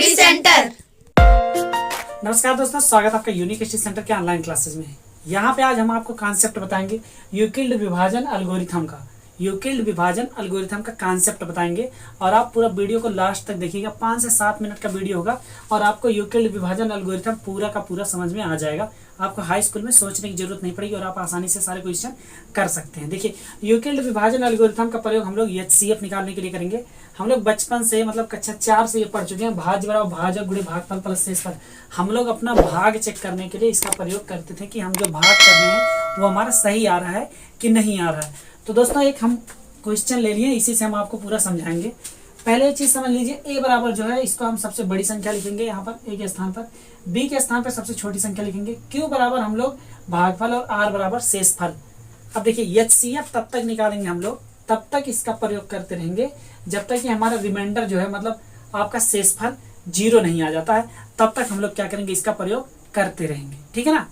Study centre. नमस्कार दोस्तों, स्वागत है आपका यूनिक स्टडी सेंटर के ऑनलाइन क्लासेस में। यहाँ पे आज हम आपको कॉन्सेप्ट बताएंगे यूक्लिड विभाजन एल्गोरिथम का। यूक्लिड विभाजन एल्गोरिथम का कॉन्सेप्ट बताएंगे और आप पूरा वीडियो को लास्ट तक देखिएगा। 5 से 7 मिनट का वीडियो होगा और आपको यूक्लिड विभाजन एल्गोरिथम पूरा का पूरा समझ में आ जाएगा। आपको हाई स्कूल में सोचने की जरूरत नहीं पड़ेगी और आप आसानी से सारे क्वेश्चन कर सकते हैं। देखिए, यूक्लिड विभाजन एल्गोरिथम का प्रयोग हम लोग एचसीएफ निकालने के लिए करेंगे। हम लोग बचपन से मतलब कक्षा 4 से ये पढ़ चुके हैं। भाज्य बराबर भाजक गुणे भागफल प्लस शेषफल। हम लोग अपना भाग चेक करने के लिए इसका प्रयोग करते थे कि हम जो भाग कर रहे हैं वो हमारा सही आ रहा है कि नहीं आ रहा है। तो दोस्तों, एक हम क्वेश्चन ले लिए, इसी से हम आपको पूरा समझाएंगे। पहले चीज समझ लीजिए, ए बराबर जो है इसको हम सबसे बड़ी संख्या लिखेंगे यहाँ पर ए के स्थान पर, बी के स्थान पर सबसे छोटी संख्या लिखेंगे, क्यू बराबर हम लोग भागफल और आर बराबर शेषफल। अब देखिए, एचसीएफ तब तक निकालेंगे हम लोग, तब तक इसका प्रयोग करते रहेंगे जब तक कि हमारा रिमाइंडर जो है मतलब आपका शेषफल 0 नहीं आ जाता है। तब तक हम लोग क्या करेंगे, इसका प्रयोग करते रहेंगे। ठीक है ना।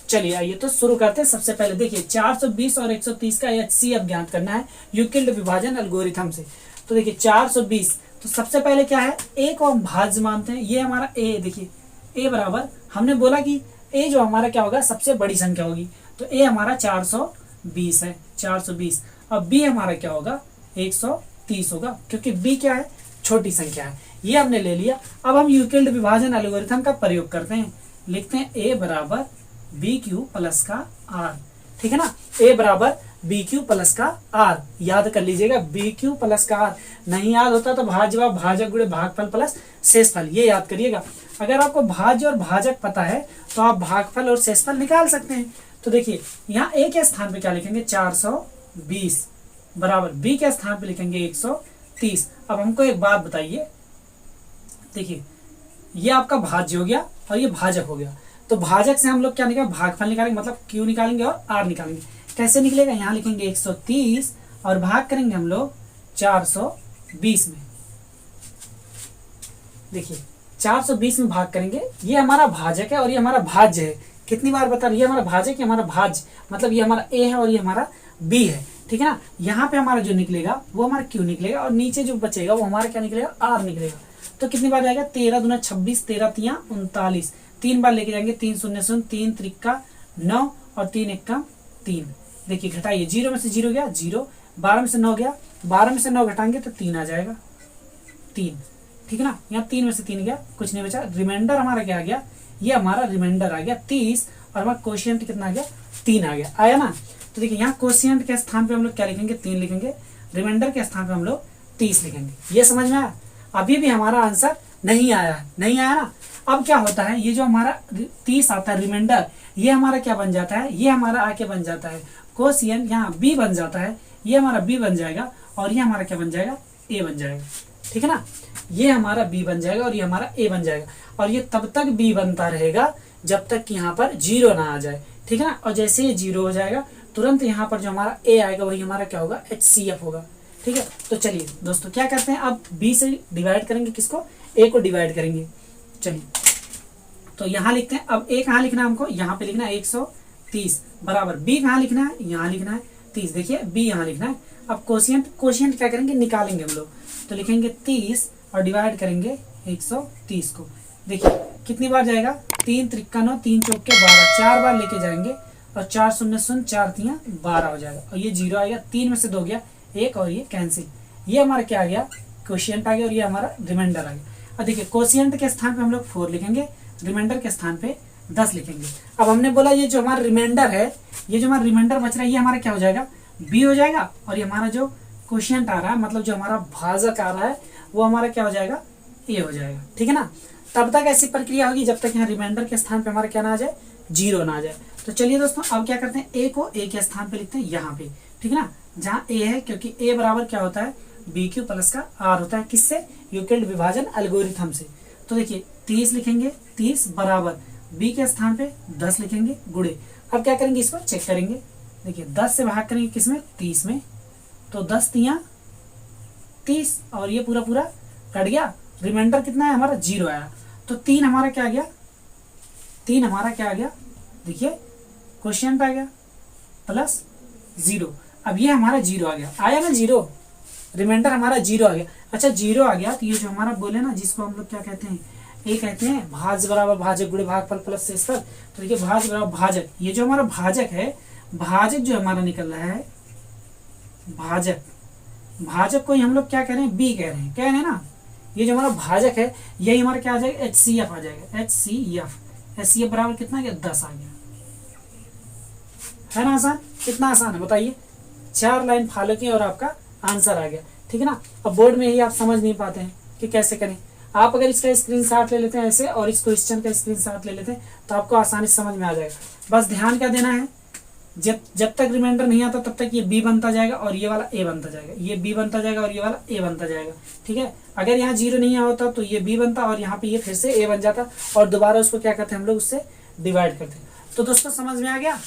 चलिए आइए तो शुरू करते हैं। सबसे पहले देखिए, 420 और 130 का एचसीएफ ज्ञात करना है यूक्लिड विभाजन एल्गोरिथम से। तो देखिए 420, तो सबसे पहले क्या है, ए को हम भाज्य मानते हैं। ये हमारा ए, देखिए ए बराबर हमने बोला कि ए जो हमारा क्या होगा, सबसे बड़ी संख्या होगी। तो ए हमारा 420 है, 420। अब बी हमारा क्या होगा, 130 होगा, क्योंकि बी क्या है, छोटी संख्या है। ये हमने ले लिया। अब हम यूक्लिड विभाजन एल्गोरिथम का प्रयोग करते हैं। लिखते हैं ए बराबर बी क्यू प्लस का आर। ठीक है ना, ए बराबर बी क्यू प्लस का आर। याद कर लीजिएगा, बी क्यू प्लस का आर। नहीं याद होता तो भाज्य भाजक गुणे भागफल प्लस शेषफल, ये याद करिएगा। अगर आपको भाज्य और भाजक पता है तो आप भागफल और शेषफल निकाल सकते हैं। तो देखिए, यहाँ ए के स्थान पे क्या लिखेंगे, 420 बराबर बी के स्थान पे लिखेंगे 130। अब हमको एक बात बताइए, देखिए ये आपका भाज्य हो गया और ये भाजक हो गया। तो भाजक से हम लोग क्या निकालेंगे, भागफल निकालेंगे, मतलब क्यू निकालेंगे और आर निकालेंगे। कैसे निकलेगा, यहाँ लिखेंगे 130 और भाग करेंगे हम लोग 420 में। देखिए 420 में भाग करेंगे, ये हमारा भाजक है और ये हमारा भाज्य है। कितनी बार बता रहे, ये हमारा भाजक, ये हमारा भाज्य, मतलब ये हमारा ए है और ये हमारा बी है। ठीक है ना। यहाँ पे हमारा जो निकलेगा वो हमारा क्यू निकलेगा और नीचे जो बचेगा वो हमारा क्या निकलेगा, आर निकलेगा। तो कितनी बार जाएगा, 13 दूना 26, 13 तिया 39। 3 बार लेके जाएंगे, 3 शून्य शून्य, 3 त्रिका 9 और 3 एक्का 3। देखिए घटाइए, 0 में से 0 गया 0, 12 में से 9 गया, 12 में से 9 घटाएंगे तो 3 आ जाएगा, 3। ठीक है ना, यहाँ 3 में से 3 गया, कुछ नहीं बचा। रिमाइंडर हमारा क्या आ गया, ये हमारा रिमाइंडर आ गया 30 और हमारा कोशिएंट कितना आ गया, 3 आ गया। आया ना। तो देखिए यहाँ कोशिएंट के स्थान पे हम लोग क्या लिखेंगे, 3 लिखेंगे, रिमाइंडर के स्थान पे हम लोग 30 लिखेंगे। ये समझ में आया। अभी भी हमारा आंसर नहीं आया, नहीं आया ना। अब क्या होता है, ये जो हमारा 30 आता है रिमाइंडर, ये हमारा क्या बन जाता है, ये हमारा आके बन जाता है कोशिएंट, यहाँ बी बन जाता है, ये हमारा बी बन जाएगा और ये हमारा क्या बन जाएगा, ए बन जाएगा। ठीक है ना, ये हमारा बी बन जाएगा और ये हमारा ए बन जाएगा। और ये तब तक बी बनता रहेगा जब तक कि यहाँ पर 0 ना आ जाए। ठीक है ना। और जैसे ये 0 हो जाएगा, तुरंत यहाँ पर जो हमारा ए आएगा वही हमारा क्या होगा, एचसीएफ होगा। ठीक है। तो चलिए दोस्तों क्या करते हैं, अब बी से डिवाइड करेंगे, किसको, ए को डिवाइड करेंगे। चलिए तो यहाँ लिखते हैं। अब ए कहाँ लिखना है हमको, यहाँ पे लिखना है 130 बराबर बी कहाँ लिखना है, यहाँ लिखना है 30। देखिए बी यहाँ लिखना है। अब कोशिएंट क्या करेंगे, निकालेंगे हम लोग। तो लिखेंगे 30 और डिवाइड करेंगे 130 को। देखिए कितनी बार जाएगा, 3 त्रिका 9, 3 चौक के 12, 4 बार लेके जाएंगे और 4 शून्य शून्य, 4 तिया 12 हो जाएगा और ये 0 आएगा। 3 में से 2 गया 1 और ये कैंसिल। ये हमारा क्या आ गया, कोशिएंट आ गया और ये हमारा रिमाइंडर आ गया। और देखिए कोशिएंट के स्थान पे हम लोग 4 लिखेंगे, रिमाइंडर के स्थान पे 10 लिखेंगे। अब हमने बोला ये जो हमारा रिमाइंडर है, ये जो हमारा रिमाइंडर बच रहा है, ये हमारा क्या हो जाएगा, बी हो जाएगा। और ये हमारा जो कोशिएंट आ रहा है, मतलब जो हमारा भाजक आ रहा है, वो हमारा क्या हो जाएगा, ए हो जाएगा। ठीक है ना। तब तक ऐसी प्रक्रिया होगी जब तक यहाँ रिमाइंडर के स्थान पे हमारा क्या ना आ जाए, 0 ना आ जाए। तो चलिए दोस्तों अब क्या करते हैं, ए को ए के स्थान पे लिखते हैं यहाँ पे। ठीक है ना, जहाँ ए है, क्योंकि ए बराबर क्या होता है, बी क्यू प्लस का आर होता है। किससे, यूक्लिड विभाजन एल्गोरिथम से। तो देखिए 30 लिखेंगे, 30 बराबर बी के स्थान पे 10 लिखेंगे गुणे। अब क्या करेंगे, इसको चेक करेंगे। देखिए 10 से भाग करेंगे किसमें, 30 में, तो 10 तिया 30 और ये पूरा पूरा कट गया। रिमाइंडर कितना है हमारा, 0 आया। तो 3 हमारा क्या आ गया, 3 हमारा क्या आ गया, देखिए कोशिएंट आ गया प्लस 0। अब ये हमारा 0 आ गया, आया ना 0, रिमाइंडर हमारा 0 आ गया। अच्छा 0 आ गया तो ये जो हमारा बोले ना, जिसको हम लोग क्या कहते हैं, ये कहते हैं भाज्य बराबर भाजक गुणे भागफल प्लस शेषफल। तो देखिए भाज्य बराबर भाजक, ये जो हमारा भाजक है, भाजक जो हमारा निकल रहा है भाजक, भाजक को ही हम लोग क्या कह रहे हैं, बी कह रहे हैं ना। ये जो हमारा भाजक है यही हमारा क्या आ जाएगा, HCF आ जाएगा, HCF बराबर कितना गया, 10 आ गया। है ना आसान, कितना आसान है बताइए। 4 लाइन फॉलो की और आपका आंसर आ गया, ठीक है ना। अब बोर्ड में ही आप समझ नहीं पाते हैं कि कैसे करें, आप अगर इसका स्क्रीनशॉट ले लेते हैं ऐसे और इस क्वेश्चन का स्क्रीनशॉट ले लेते हैं तो आपको आसानी से समझ में आ जाएगा। बस ध्यान क्या देना है, जब तक रिमाइंडर नहीं आता तब तक ये बी बनता जाएगा और ये वाला ए बनता जाएगा, ये बी बनता जाएगा और ये वाला ए बनता जाएगा, ठीक है। अगर यहाँ 0 नहीं होता तो ये बी बनता और यहाँ पे ये फिर से ए बन जाता और दोबारा उसको क्या करते हैं हम लोग, उससे डिवाइड करते हैं। तो दोस्तों समझ में आ गया,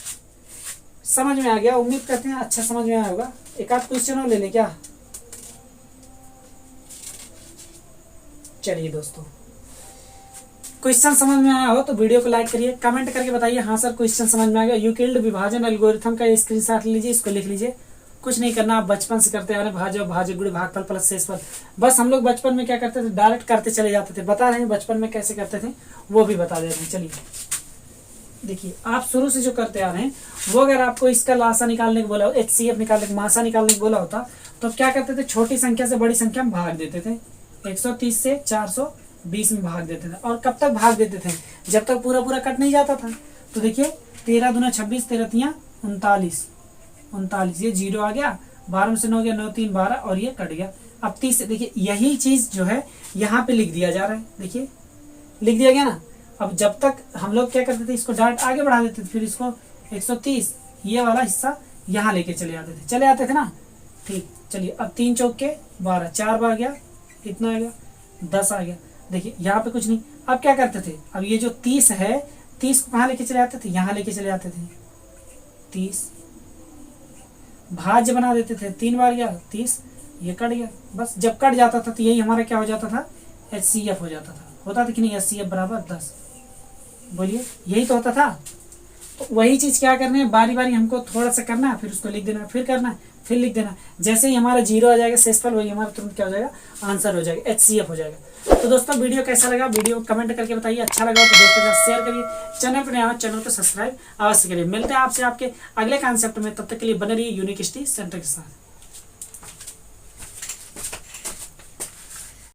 समझ में आ गया, उम्मीद करते हैं अच्छा समझ में आया होगा। एक आध क्वेश्चन और ले लें क्या। चलिए दोस्तों, क्वेश्चन समझ में आया हो तो वीडियो को लाइक करिए, कमेंट करके बताइए हाँ सर क्वेश्चन समझ में आ गया। यूक्लिड विभाजन एल्गोरिथम का स्क्रीनशॉट लीजिए, इसको लिख लीजिए। कुछ नहीं करना, आप बचपन से करते आ रहे भाज्य भाज्य गुणे भागफल प्लस शेषफल। बस हम लोग बचपन में क्या करते थे, डायरेक्ट करते चले जाते थे। बता रहे हैं बचपन में कैसे करते थे वो भी बता दे रहे हैं। चलिए देखिए, आप शुरू से जो करते आ रहे हैं वो अगर आपको इसका लासा निकालने को बोला हो, HCF निकालने को, मासा निकालने को बोला होता तो क्या करते थे, छोटी संख्या से बड़ी संख्या में भाग देते थे। 130 से 420 में भाग देते थे। और कब तक भाग देते थे, जब तक पूरा पूरा कट नहीं जाता था। तो देखिए 13 दूना 26, 13 तियां 39, ये 0 आ गया, 12 में से 9 गया, 9 3 12 और ये कट गया। अब 30 से देखिए यही चीज जो है यहाँ पे लिख दिया जा रहा है, देखिए लिख दिया गया ना। अब जब तक हम लोग क्या करते थे, इसको डायरेक्ट आगे बढ़ा देते थे, फिर इसको 130 ये वाला हिस्सा यहाँ लेके चले आते थे ना। ठीक, चलिए अब 3 चौक के 12, 4 बार गया, कितना आ गया, 10 आ गया। देखिए यहाँ पे कुछ नहीं। अब क्या करते थे, अब ये जो 30 है, 30 को कहाँ लेके चले आते थे, यहाँ लेके चले आते थे। 30 भाज्य बना देते थे, 3 बार गया 30, ये कट गया। बस जब कट जाता था तो यही हमारा क्या हो जाता था, HCF हो जाता था। होता था कि नहीं, HCF बराबर 10। बोलिए, यही तो होता था। तो वही चीज क्या करना है, बारी बारी हमको थोड़ा सा करना है, फिर उसको लिख देना, फिर करना है, फिर लिख देना। जैसे ही हमारा 0 आ जाएगा शेषफल, वही हमारा तुरंत क्या हो जाएगा, आंसर हो जाएगा, HCF हो जाएगा। तो दोस्तों वीडियो कैसा लगा, वीडियो कमेंट करके बताइए। अच्छा लगा तो दोस्तों के साथ शेयर करिए, चैनल पर नया हो चैनल को सब्सक्राइब अवश्य करिए। मिलते हैं आपसे आपके अगले कॉन्सेप्ट में, तब तक के लिए बने रहिए यूनिक स्टडी सेंटर के साथ।